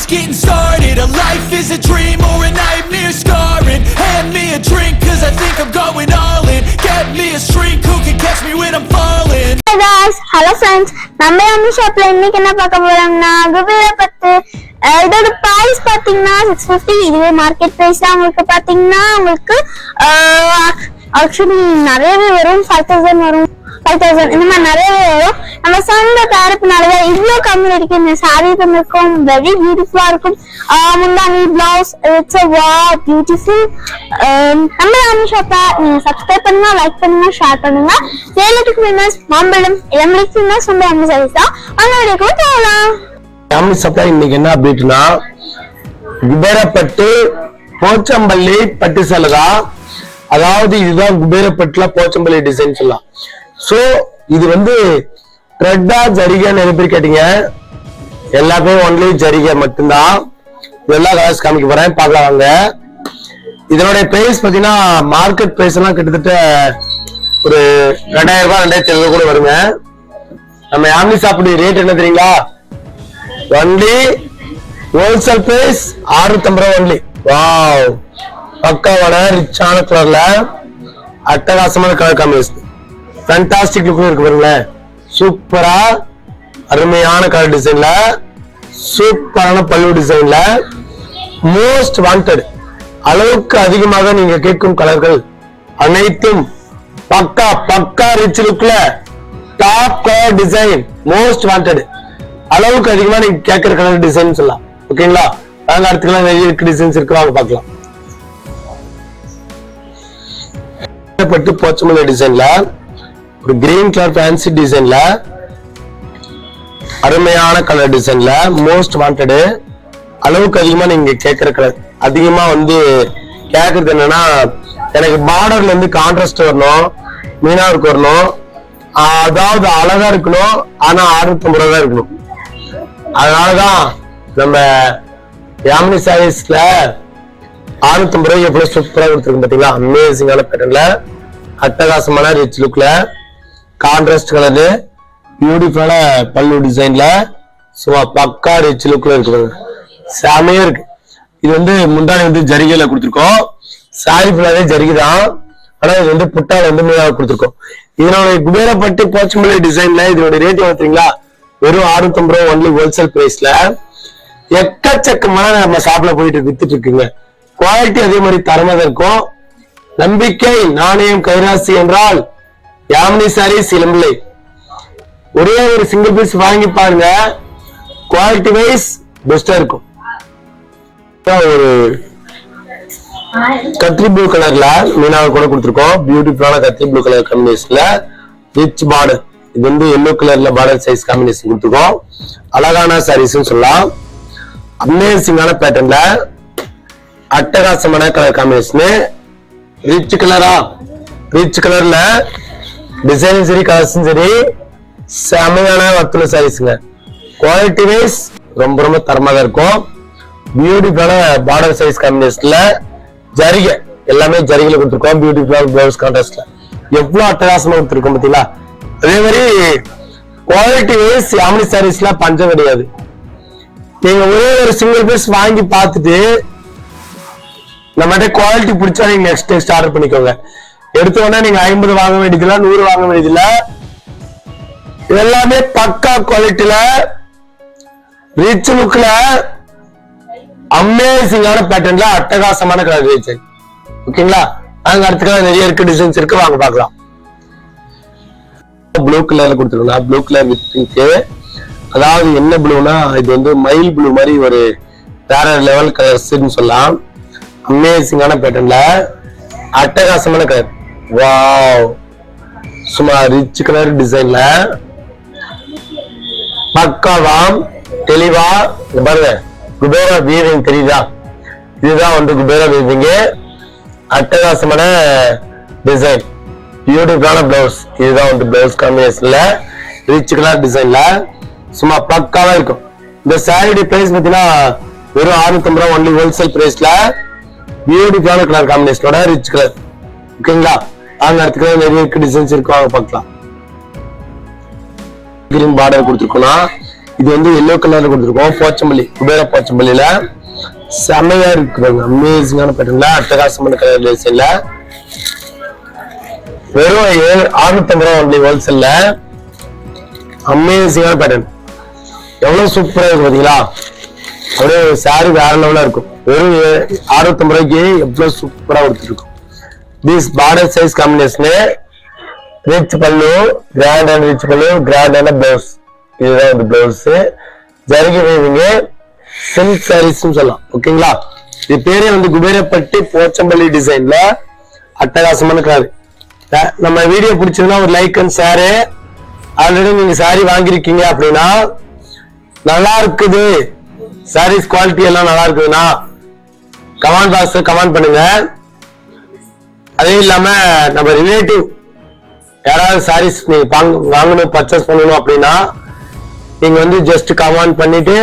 getting started. A life is a dream or a nightmare scarring. Hand me a drink cause I think I'm going all in. Get me a shrink who can catch me when I'm falling. Hey guys, hello friends. நம்ம யாமினி ஷாப்ல இன்னைக்கு என்ன பார்க்க போறோம்னா குபேர பட்டு இதோட price பாத்தீங்கன்னா 650. இதுவே மார்க்கெட் பிரைஸ் தான். உங்களுக்கு பாத்தீங்கன்னா உங்களுக்கு ஆக்சுவலி நிறையவே வரும். 5000 வரும், 5000 இந்த மாதிரி நிறையவே வரும். நம்ம சொந்த தயாரிப்புனாலதான் இவ்வளவு கம்மி இருக்கு. இந்த சாரி இருக்கும், வெரி பியூட்டிஃபுல்லா இருக்கும். முந்தானி பிளவுஸ், இட்ஸ் வாவ் பியூட்டிஃபுல். நம்ம யாமினி ஷாப்பை நீங்க சப்ஸ்கிரைப் பண்ணுங்க, லைக் பண்ணுங்க, ஷேர் பண்ணுங்க. சேலத்துக்கு ஃபேமஸ் மாம்பழம், இளமலைக்கு ஃபேமஸ் நம்ம யாமினி சர்வீஸ் தான். அந்த வீடியோக்கு போகலாம். யாமினி ஷாப்ல இன்னைக்கு என்ன அப்டேட்னா, குபேரப்பட்டு போச்சம்பள்ளி பட்டு சேலை தான். அதாவது இதுதான் குபேரப்பட்டுல போச்சம்பள்ளி டிசைன் சொல்லலாம். சோ இது வந்து த்ரெட்டா ஜரிகை நிறைய பேர் கேட்டீங்க. எல்லாமே ஒன்லி ஜரிகை மட்டும்தான். எல்லா கலர்ஸ் காமிக்க போறேன், பார்க்கலாம் வாங்க. இதனுடைய பிரைஸ் பாத்தீங்கன்னா மார்க்கெட் பிரைஸ் எல்லாம் கிட்டத்தட்ட ஒரு 2000 ரூபாய் 2700 கூட வருங்க. நம்ம யாமினி ஷாப்புடைய ரேட் என்ன தெரியுங்களா? ஒன்லி ஹோல்சேல் பிரைஸ் 650 ரூபாய் ஒன்லி. வாவ், பக்காவான ரிச்சான கலர்ல அட்டகாசமான கலர் காம்பினேஷன், ஃபேண்டாஸ்டிக் லுக் இருக்கு பாருங்களேன். சூப்பரா அருமையான கலர் டிசைன்ல, சூப்பரான பல்லு டிசைன்ல, மோஸ்ட் வாண்டட். அளவுக்கு அதிகமாக நீங்க கேட்கும் கலர்கள் அனைத்தும் பக்கா பக்கா ரிச் லுக்ல top colour design, most wanted. அளவுக்கு அதிகமா நீங்க கேட்கிற கலர் டிசைன் சொல்லலாம். ஓகேங்களா? நாங்க அடுத்துக்கலாம் நிறைய டிசைன்ஸ் இருக்கு, வாங்க பார்க்கலாம். பட்டு போச்சம்பள்ளி டிசைன்ல ஒரு கிரீன் கலர் ஃபேன்சி டிசைன்ல அருமையான கலர் டிசைன்ல மோஸ்ட் வாண்டட். அளவுக்கு அதிகமா நீங்க கேட்கிற கலர் அதிகமா வந்து கேட்கறது என்னன்னா, எனக்கு பார்டர்ல இருந்து கான்ட்ராஸ்ட் வரணும், மீனா இருக்கு வரணும், அதாவது அழகா இருக்கணும், ஆனா 650 ரூபாய் இருக்கணும். அதனாலதான் நம்ம யாமினி சாரீஸ்ல 650 ரூபாய் எவ்வளவு சூப்பரா கொடுத்துருக்கு பாத்தீங்களா? அமேசிங்கான பேட்டர்ன்ல, அட்டகாசமான ரிச் லுக்ல, கான்ட்ராஸ்ட் கலர்ல, பியூட்டிஃபுல்லான பல்லு டிசைன்ல, சும்மா பக்கா ரிச் லுக்ல இருக்கு. செமையா இருக்கு. இது வந்து முந்தானி வந்து ஜரிகையில கொடுத்துருக்கோம். சாரி ஃபுல்லாவே ஜரிகை தான், ஆனா இது வந்து புட்டால வந்து மீனாக கொடுத்துருக்கோம். இதனுடைய குபேரப்பட்டு போச்சம்பள்ளி டிசைன்ல இதனுடைய ரேட் பார்த்தீங்களா? வெறும் 650 ரூபாய் ஒன்லி ஹோல்சேல் பிரைஸ்ல. எக்கச்சக்கமான நம்ம ஷாப்ல போயிட்டு வித்துட்டு இருக்குங்க. குவாலிட்டி அதே மாதிரி தரமா இருக்கும். நம்பிக்கை நாணயம் கைராசி என்றால் யாமினி சாரீஸ் இளம்பிள்ளை. ஒரே ஒரு சிங்கிள் பீஸ் வாங்கி பாருங்க, குவாலிட்டி வைஸ் பெஸ்டா இருக்கும். ஒரு கத்ரி ப்ளூ கலர்ல மீனாவை கூட கொடுத்துருக்கோம். பியூட்டிஃபுல்லான கத்ரி ப்ளூ கலர் காம்பினேஷன்ல ரிச் பார்டர். இது வந்து எல்லோ கலர்ல பார்டர் சைஸ் காம்பினேஷன் கொடுத்துருக்கோம். அழகான சாரீஸ் சொல்லலாம். அமேசிங்கான பேட்டர்ன்ல அட்டகாசமான கலர் காம்பினேஷன். ரிச் கலரா, ரிச் கலர்ல டிசைனும் சரி கலர்ஸும் சரி செமையான வர்த்தல சாரீஸ்ங்க. குவாலிட்டி வைஸ் ரொம்ப ரொம்ப தரமாக இருக்கும். பியூட்டிஃபுல்லான பார்டர் சைஸ் காம்பினேஷன்ல ஜரிகை, எல்லாமே ஜரிகையில கொடுத்துருக்கோம். பியூட்டிஃபுல்லான பிளவுஸ் கான்ட்ராஸ்ட்ல எவ்வளவு அட்டகாசமா கொடுத்துருக்கோம் பாத்தீங்களா? அதே மாதிரி குவாலிட்டி வைஸ் யாமினி சாரீஸ்ல பஞ்சம் கிடையாது. நீங்க ஒரே ஒரு சிங்கிள் பீஸ் வாங்கி பார்த்துட்டு நம்மகிட்ட குவாலிட்டி பிடிச்சா நீங்க நெக்ஸ்ட் ஆர்டர் பண்ணிக்கோங்க. எடுத்தோடனே நீங்க 50 வாங்க வேண்டியதில்ல, 100 வாங்க வேண்டியதில்ல. எல்லாமே பக்கா குவாலிட்டியில ரிச் லுக்ல அமேசிங்கான பேட்டர்ன்ல அட்டகாசமான கலர் டிசைன். ஓகேங்களா? நாங்க அடுத்த நிறைய இருக்கு, டிசைன்ஸ் இருக்கு, வாங்க பார்க்கலாம். ப்ளூ கலர்ல கொடுத்துருக்கோம். Blue colour with pink. அதாவது என்ன ப்ளூனா, இது வந்து மயில் ப்ளூ மாதிரி ஒரு வேற லெவல் கலர்ஸ்ன்னு சொல்லலாம். அமேசிங்கான பேட்டர்ன்ல அட்டகாசமான கலர். வாவ், சும்மா ரிச் கலர் டிசைன்ல பக்காவா தெளிவா பாருங்க. குபேரா வீவிங் தெரியுதா? இதுதான் வந்து குபேரா வீவிங். அட்டகாசமான டிசைன், பியூட்டிஃபுல்லான பிளவுஸ். இதுதான் வந்து பிளவுஸ் காம்பினேஷன்ல ரிச் கலர் டிசைன்ல சும்மா பக்காவா இருக்கும். இந்த சாரியோட பிரைஸ் பாத்தீங்கன்னா வெறும் 650 ரூபாய் ஒன்லி ஹோல்சேல் பிரைஸ்ல. பியூட்டிஃபுல்லான கலர் காம்பினேஷனோட ரிச் கலர். ஓகேங்களா? அங்க அடுத்த நிறைய டிசைன்ஸ் இருக்கு, வாங்க பார்க்கலாம். கிரீன் பார்டர் கொடுத்துருக்கோம்னா இது வந்து எல்லோ கலர்ல கொடுத்துருக்கோம். போச்சம்பள்ளி குபேர போச்சம்பள்ளியில செமையா இருக்கு, அமேசிங்கான பேட்டர்ன்ல அட்டகாசமான கலர் டிசைன்ல வெறும் 650 ரூபா ஒன்லி ஹோல்சேல்ல. அமேசிங்கான பேட்டர்ன் எவ்வளவு சூப்பரா இருக்கு பாத்தீங்களா? அப்படியே சாரி வேற லெவலா இருக்கும். வெறும் 650 ரூபாய்க்கு எவ்வளவு சூப்பரா கொடுத்துருக்கும். This border size combination, rich pallu, grand and rich pallu, grand and blouse. இதுதான் வந்து பிளவுஸ். ஜரிகை வீவிங்க, சில்க் சாரீஸ் சொல்லலாம். ஓகேங்களா? இது பேரே வந்து குபேரப்பட்டி போச்சம்பள்ளி டிசைன்ல அட்டகாசமான கலர். நம்ம வீடியோ பிடிச்சதுன்னா ஒரு லைக் அண்ட் ஷேர். ஆல்ரெடி நீங்க சாரி வாங்கிருக்கீங்க அப்படின்னா, நல்லா இருக்குது சாரீஸ் குவாலிட்டி எல்லாம் நல்லா இருக்குதுன்னா கமெண்ட் பாக்ஸ்ல கமெண்ட் பண்ணுங்க. அதே இல்லாம நம்ம ரிலேட்டிவ் யாராவது சாரீஸ் நீங்க வாங்கணும் பர்ச்சேஸ் பண்ணணும் அப்படின்னா நீங்க வந்து ஜஸ்ட் கமெண்ட் பண்ணிட்டு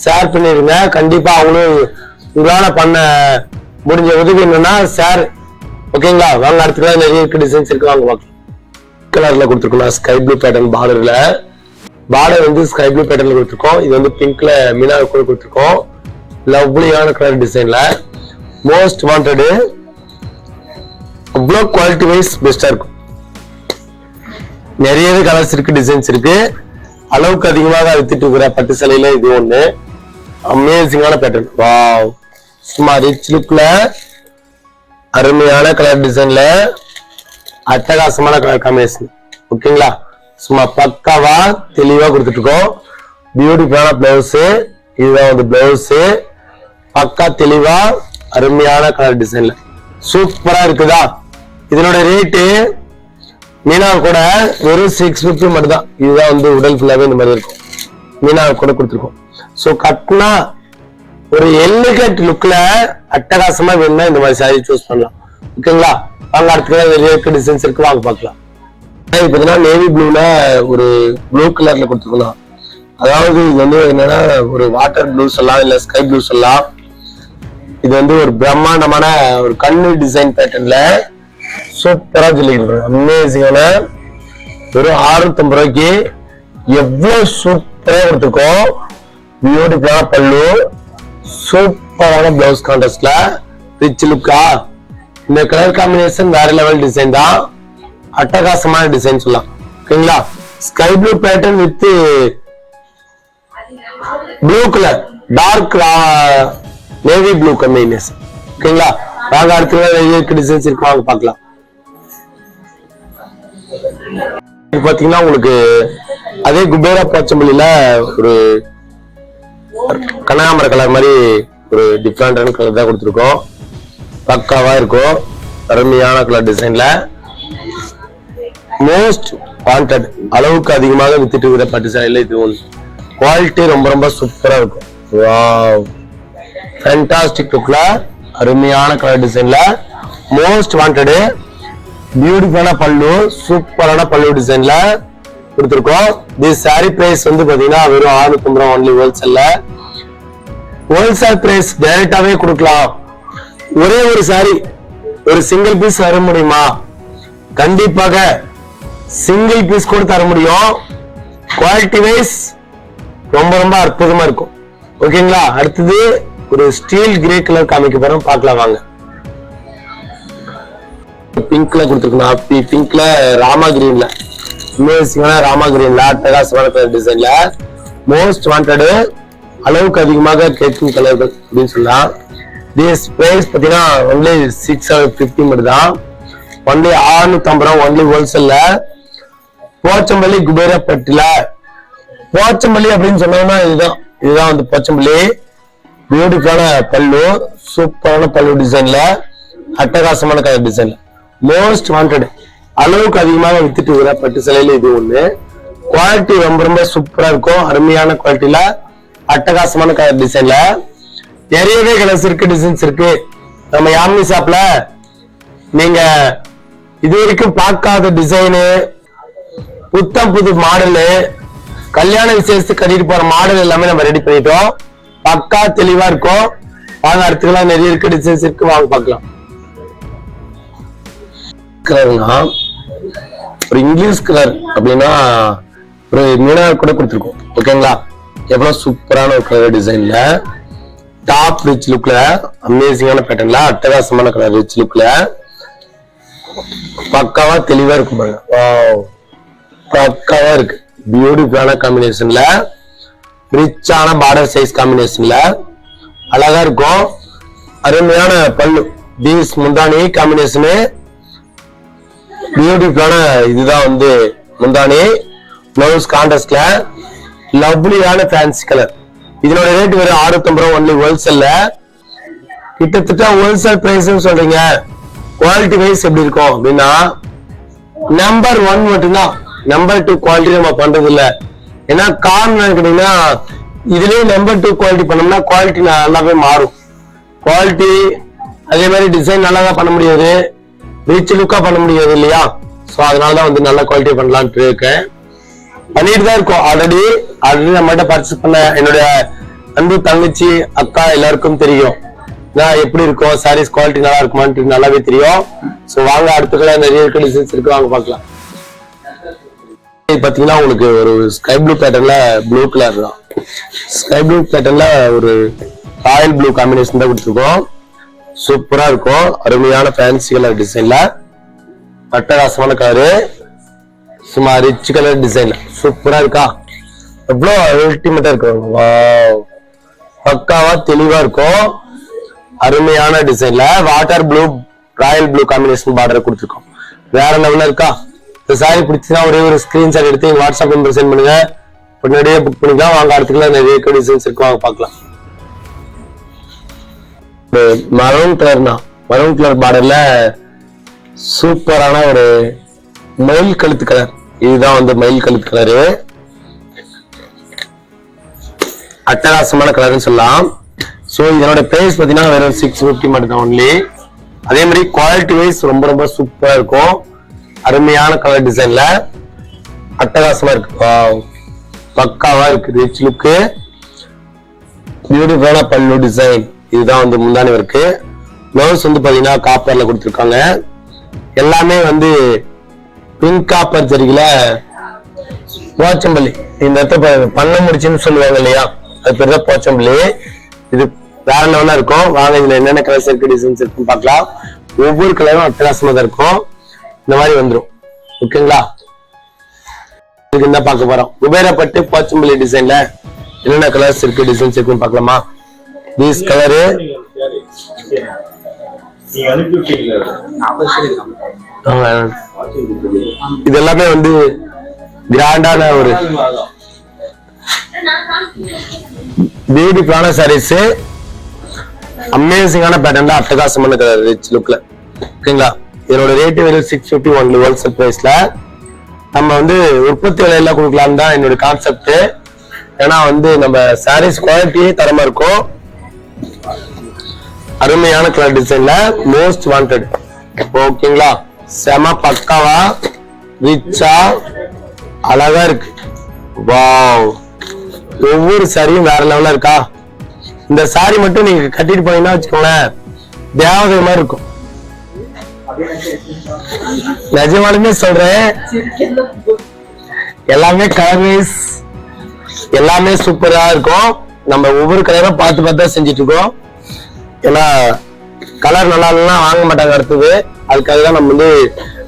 ஷேர் பண்ணிருங்க. கண்டிப்பா அவங்களும் உங்களால பண்ண முடிஞ்ச உதவி என்னன்னா ஷேர். ஓகேங்களா? வாங்க அடுத்த நிறைய டிசைன்ஸ் இருக்கு, வாங்க பார்க்கலாம். கலர்ல கொடுத்துருக்கோம் ஸ்கை ப்ளூ பேட்டர்ன் பார்டர்ல. பார்டர் வந்து ஸ்கை ப்ளூ பேட்டர்ன்ல கொடுத்துருக்கோம். இது வந்து பிங்க்ல மீனா கூட கொடுத்துருக்கோம். லவ்லியான கலர் டிசைன்ல மோஸ்ட் வாண்டட். அவ்வளோ குவாலிட்டி வைஸ் பெஸ்டா இருக்கும். நிறையவே கலர்ஸ் இருக்கு, டிசைன்ஸ் இருக்கு. அளவுக்கு அதிகமாக வித்துட்டு இருக்கிற பட்டு சேலையில இது ஒண்ணு அமேசிங்கான பேட்டர்ன். வாவ், சும்மா ரிச் லுக்ல அருமையான கலர் டிசைன்ல அட்டகாசமான கலர் காம்பினேஷன். ஓகேங்களா? சும்மா பக்காவா தெளிவா கொடுத்துட்டு இருக்கோம். பியூட்டிஃபுல்லான பிளவுஸ். இதுதான் வந்து பிளவுஸ். பக்கா தெளிவா அருமையான கலர் டிசைன்ல சூப்பரா இருக்குதா? இதனோட ரேட்டு மீனா கூட வெறும் 650 மட்டும் தான். இதுதான் வந்து உடல் ஃபுல்லாவே இந்த மாதிரி இருக்கும். மீனா கூட கொடுத்துருக்கோம். சோ கட்னா ஒரு எலிகண்ட் லுக்ல அட்டகாசமா வேணும்னா இந்த மாதிரி சாரி சூஸ் பண்ணலாம். ஓகேங்களா? வாங்க அடுத்த நிறைய டிசைன்ஸ் இருக்கு, வாங்க பார்க்கலாம். பாத்தீங்கன்னா நேவி ப்ளூல ஒரு ப்ளூ கலர்ல கொடுத்துருக்கலாம். அதாவது இது வந்து என்னன்னா ஒரு வாட்டர் ப்ளூ சொல்லலாம், இல்ல ஸ்கை ப்ளூ சொல்லலாம். இது வந்து ஒரு பிரம்மாண்டமான ஒரு கண்ணு டிசைன் பேட்டர்ன்ல சூப்பரா சொல்லிருக்கோம். அமேசிங்கான வெறும் 650 ரூபாய்க்கு எவ்வளவு சூப்பரா கொடுத்துருக்கோம். பியூட்டிஃபுல்லான பல்லு, சூப்பரான பிளவுஸ் கான்ட்ராஸ்ட்ல ரிச் லுக்கா. இந்த கலர் காம்பினேஷன் வேற லெவல் டிசைன் தான், அட்டகாசமான டிசைன் சொல்லலாம். ஓகேங்களா? Sky blue pattern with blue colour, dark navy blue combination. ஓகேங்களா? வாங்க அடுத்த டிசைன்ஸ் இருக்கு, வாங்க பார்க்கலாம். பாத்தீங்கன்னா உங்களுக்கு அதே குபேரா போச்சம்பள்ளியில ஒரு கனகாம்பர கலர் மாதிரி ஒரு டிஃப்ரெண்டான கலர் தான் கொடுத்துருக்கோம். பக்காவா இருக்கும், அருமையான கலர் டிசைன்ல மோஸ்ட் வாண்டட். அளவுக்கு அதிகமாக வித்துட்டு இருக்கிற பட்டு சேலையில இது ஒன்று. குவாலிட்டி ரொம்ப ரொம்ப சூப்பரா இருக்கும். வாவ், ஃபேண்டாஸ்டிக் லுக்ல அருமையான கலர் டிசைன்ல மோஸ்ட் வாண்டட். பியூட்டிஃபுல்லான பல்லு, சூப்பரான பல்லு டிசைன்ல கொடுத்துருக்கோம். திஸ் சாரி பிரைஸ் வந்து பாத்தீங்கன்னா வெறும் 650 ரூபாய் ஒன்லி ஹோல்சேல்ல. ஹோல்சேல் பிரைஸ் டைரக்டாவே கொடுக்கலாம். ஒரே ஒரு சாரி ஒரு சிங்கிள் பீஸ் தர முடியுமா? கண்டிப்பாக சிங்கிள் பீஸ் கூட தர முடியும். குவாலிட்டி வைஸ் ரொம்ப ரொம்ப அற்புதமா இருக்கும். ஓகேங்களா? அடுத்தது ஒரு ஸ்டீல் கிரே கலர் காமிக்க போறோம், பார்க்கலாம் வாங்க. பிங்க்ல கொடுத்துருக்கோம். பிங்க்ல ராமா கிரீன்ல அமேசிங்கான ராமா கிரீன்ல அட்டகாசமான கலர் டிசைன்ல மோஸ்ட் வாண்டட். அளவுக்கு அதிகமாக கேட்கும் கலர்கள் அப்படின்னு சொல்லலாம். திஸ் பிரைஸ் பாத்தீங்கன்னா ஒன்லி 650 மட்டும் தான். ஒன்லி 650 ரூபாய் ஒன்லி ஹோல்சேல்ல. போச்சம்பள்ளி குபேரப்பட்டில போச்சம்பள்ளி அப்படின்னு சொன்னோம்னா இதுதான் வந்து போச்சம்பள்ளி. பியூட்டிஃபுல்லான பல்லு, சூப்பரான பல்லு டிசைன்ல அட்டகாசமான கலர் டிசைன்ல மோஸ்ட் வாண்டட். அளவுக்கு அதிகமாக வித்துட்டு இருக்கிற பட்டு சேலையில இது ஒண்ணு. குவாலிட்டி ரொம்ப ரொம்ப சூப்பரா இருக்கும். அருமையான குவாலிட்டியில அட்டகாசமான கலர் டிசைன்ல நிறையவே கலர்ஸ் இருக்கு, டிசைன்ஸ் இருக்கு. நம்ம யாமினி ஷாப்ல நீங்க இது வரைக்கும் பார்க்காத டிசைனு, புத்தம் புது மாடலு, கல்யாண விசேஷத்துக்கு கட்டிட்டு போற மாடல் எல்லாமே நம்ம ரெடி பண்ணிட்டோம். பக்கா தெளிவா இருக்கும். வாங்க அடுத்துக்கலாம் நிறைய இருக்கு, டிசைன்ஸ் இருக்கு, வாங்க பார்க்கலாம். கலர்னா ஒரு இங்கிலீஷ் கலர் அப்படின்னா ஒரு மீனா கூட கொடுத்துருக்கோம். ஓகேங்களா? எவ்வளவு சூப்பரான ஒரு கலர் டிசைன்ல டாப் ரிச் லுக்ல அமேசிங்கான பேட்டர்ன்ல அட்டகாசமான கலர் ரிச் லுக்ல பக்காவா தெளிவா இருக்கும் பாருங்க. பக்காவா இருக்கு. பியூட்டிஃபுல்லான காம்பினேஷன்ல ரிச்சான பார்டர் சைஸ் காம்பினேஷன்ல அழகா இருக்கும். அருமையான பல்லு பீஸ் முந்தானி காம்பினேஷனு பியூட்டிஃபுல்லான இதுதான் வந்து முந்தானி. பிளவுஸ் கான்ட்ராஸ்ட்ல லவ்லியான ஃபேன்சி கலர். இதனோட ரேட் வெறும் 650 ரூபா ஒன்லி ஹோல்சேல்ல. கிட்டத்தட்ட ஹோல்சேல் பிரைஸ் சொல்றீங்க, குவாலிட்டி வைஸ் எப்படி இருக்கும் அப்படின்னா நம்பர் 1 மட்டும்தான், நம்பர் 2 குவாலிட்டி நம்ம பண்றது இல்ல. ஏன்னா காரணம் கேட்டீங்கன்னா இதுலயே நம்பர் 2 குவாலிட்டி பண்ணோம்னா குவாலிட்டி நல்லாவே மாறும். குவாலிட்டி அதே மாதிரி டிசைன் நல்லா தான் பண்ண முடியாது, ரிச் லுக்கா பண்ண முடியாது இல்லையா. சோ அதனாலதான் வந்து நல்ல குவாலிட்டி பண்ணலாம்னு இருக்கேன். பண்ணிட்டு தான் இருக்கோம். ஆல்ரெடி நம்மகிட்ட பர்ச்சேஸ் பண்ண என்னுடைய அன்பு தங்கச்சி அக்கா எல்லாருக்கும் தெரியும் நான் எப்படி இருக்கும், சாரீஸ் குவாலிட்டி நல்லா இருக்குமான்னு நல்லாவே தெரியும். சோ வாங்க அடுத்த கலர் நிறைய டிசைன்ஸ் இருக்கு, வாங்க பார்க்கலாம். பாத்தீங்கன்னா உங்களுக்கு ஒரு ஸ்கை ப்ளூ பேட்டர்ன்ல ப்ளூ கலர் தான், ஸ்கை ப்ளூ பேட்டர்ன்ல ஒரு ராயல் ப்ளூ காம்பினேஷன் தான் கொடுத்துருக்கோம். சூப்பரா இருக்கும். அருமையான ஃபேன்சி கலர் டிசைன்ல அட்டகாசமான கலரு, சும்மா ரிச் கலர் டிசைன்ல சூப்பரா இருக்கா. எவ்வளவு அல்டிமேட்டா இருக்கு, பக்காவா தெளிவா இருக்கும். அருமையான டிசைன்ல water blue Royal blue combination border கொடுத்துருக்கோம். வேற லெவல்ல இருக்கா. இந்த சாரி பிடிச்சா ஒரே ஒரு ஸ்கிரீன்ஷாட் எடுத்து எங்க வாட்ஸ்அப் நம்பர் சென்ட் பண்ணுங்க, முன்னாடியே புக் பண்ணிக்கலாம். வாங்க அடுத்துக்குள்ள நிறைய டிசைன்ஸ் இருக்கு, வாங்க பார்க்கலாம். மரூன் கலர் தான், மரூன் கலர் பார்டர்ல சூப்பரான ஒரு மயில் கழுத்து கலர். இதுதான் வந்து மயில் கழுத்து கலரு, அட்டகாசமான கலர்னு சொல்லலாம். சோ இதனோட பிரைஸ் பாத்தீங்கன்னா வெறும் 650 மட்டும் தான் ஒன்லி. அதே மாதிரி குவாலிட்டி வைஸ் ரொம்ப ரொம்ப சூப்பரா இருக்கும். அருமையான கலர் டிசைன்ல அட்டகாசமா இருக்கு, பக்காவா இருக்கு. ரிச் லுக்கு, பியூட்டிஃபுல்லான பல்லு டிசைன். இதுதான் வந்து முந்தானி இருக்கு. பிளவுஸ் வந்து பாத்தீங்கன்னா காப்பர்ல கொடுத்துருக்காங்க. எல்லாமே வந்து பிங்க் காப்பர் ஜரிகையில போச்சம்பள்ளி. இந்த இடத்த பண்ண முடிச்சுன்னு சொல்லுவாங்க இல்லையா, அது பேர் தான் போச்சம்பள்ளி. இது வேற லெவலா இருக்கும். வாங்க இதுல என்னென்ன கலர்ஸ் இருக்கு, டிசைன்ஸ் இருக்குன்னு பார்க்கலாம். ஒவ்வொரு கலரும் அட்டகாசமா தான் இருக்கும். இந்த மாதிரி வந்துடும். ஓகேங்களா, இதுக்கு என்ன பார்க்க போறோம், குபேரப்பட்டு போச்சம்பள்ளி டிசைன்ல என்னென்ன கலர்ஸ் இருக்கு, டிசைன்ஸ் இருக்குன்னு பார்க்கலாமா. தீஸ் கலரு இது எல்லாமே வந்து கிராண்டான ஒரு பியூட்டிஃபுல்லான சாரீஸ், அமேசிங்கான பேட்டர்ன்ல அட்டகாசமான கலர் ரிச் லுக்ல. ஓகேங்களா, இதோட ரேட் வெறும் 650 ஒன்லி ஹோல்சேல் பிரைஸ்ல. நம்ம வந்து உற்பத்தி விலையில கொடுக்கலான்னு தான் என்னோட கான்செப்ட். ஏன்னா வந்து நம்ம சாரீஸ் குவாலிட்டியே தரமா இருக்கும். அருமையான கலர் டிசைன்ல மோஸ்ட் வாண்டட். ஓகேங்களா, செம பக்காவா ரிச்சா அழகா இருக்கு. வாவ், ஒவ்வொரு சாரியும் வேற லெவல்ல இருக்கா. இந்த சாரி மட்டும் நீங்க கட்டிட்டு போனீங்கன்னா வச்சுக்கோங்களேன், தேவதை மாதிரி இருக்கும். நிஜமாலுமே சொல்றேன், எல்லாமே கலர் வைஸ் எல்லாமே சூப்பரா இருக்கும். நம்ம ஒவ்வொரு கலரும் பார்த்து பார்த்து செஞ்சுட்டு இருக்கோம். ஏன்னா கலர் நல்லா இல்லைன்னா வாங்க மாட்டாங்க அடுத்தது. அதுக்காக தான் நம்ம வந்து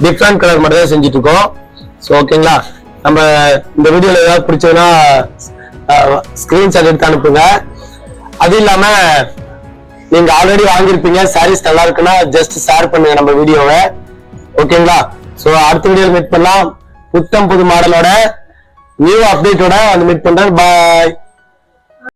டிஃப்ரெண்ட் கலர் மட்டும் தான் செஞ்சுட்டு இருக்கோம். ஸோ ஓகேங்களா, நம்ம இந்த வீடியோல ஏதாவது பிடிச்சதுன்னா ஸ்கிரீன்ஷாட் எடுத்து அனுப்புங்க. அது இல்லாம நீங்க ஆல்ரெடி வாங்கியிருப்பீங்க, சாரீஸ் நல்லா இருக்குன்னா ஜஸ்ட் ஷேர் பண்ணுங்க நம்ம வீடியோவை. ஓகேங்களா, ஸோ அடுத்த வீடியோல மீட் பண்ணலாம். புத்தம் புது மாடலோட நியூ அப்டேட்டோட வந்து மீட் பண்றேன். பாய்.